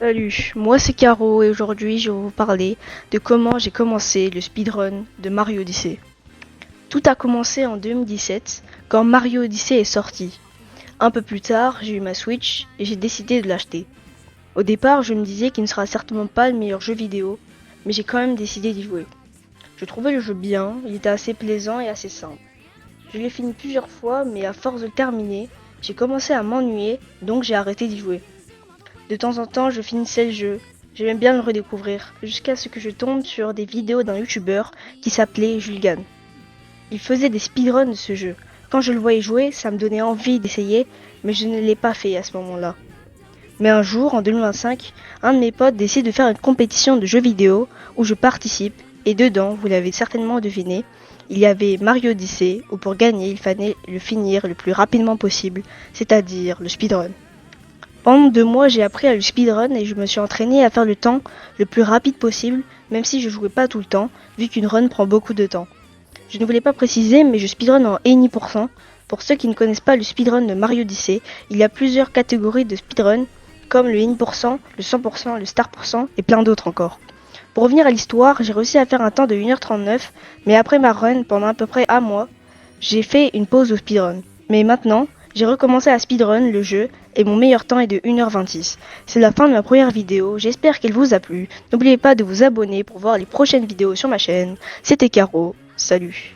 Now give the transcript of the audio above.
Salut, moi c'est Caro et aujourd'hui je vais vous parler de comment j'ai commencé le speedrun de Mario Odyssey. Tout a commencé en 2017 quand Mario Odyssey est sorti. Un peu plus tard, j'ai eu ma Switch et j'ai décidé de l'acheter. Au départ, je me disais qu'il ne sera certainement pas le meilleur jeu vidéo, mais j'ai quand même décidé d'y jouer. Je trouvais le jeu bien, il était assez plaisant et assez simple. Je l'ai fini plusieurs fois, mais à force de le terminer, j'ai commencé à m'ennuyer, donc j'ai arrêté d'y jouer. De temps en temps, je finissais le jeu. J'aimais bien le redécouvrir, jusqu'à ce que je tombe sur des vidéos d'un youtubeur qui s'appelait Julgan. Il faisait des speedruns de ce jeu. Quand je le voyais jouer, ça me donnait envie d'essayer, mais je ne l'ai pas fait à ce moment-là. Mais un jour, en 2025, un de mes potes décide de faire une compétition de jeux vidéo où je participe, et dedans, vous l'avez certainement deviné, il y avait Mario Odyssey, où pour gagner, il fallait le finir le plus rapidement possible, c'est-à-dire le speedrun. Pendant 2 mois, j'ai appris à le speedrun et je me suis entraîné à faire le temps le plus rapide possible, même si je jouais pas tout le temps, vu qu'une run prend beaucoup de temps. Je ne voulais pas préciser, mais je speedrun en any%. Pour ceux qui ne connaissent pas le speedrun de Mario Odyssey, il y a plusieurs catégories de speedrun, comme le any%, le 100%, le star% et plein d'autres encore. Pour revenir à l'histoire, j'ai réussi à faire un temps de 1h39, mais après ma run, pendant à peu près un mois, j'ai fait une pause au speedrun. Mais maintenant, j'ai recommencé à speedrun le jeu et mon meilleur temps est de 1h26. C'est la fin de ma première vidéo, j'espère qu'elle vous a plu. N'oubliez pas de vous abonner pour voir les prochaines vidéos sur ma chaîne. C'était Caro, salut.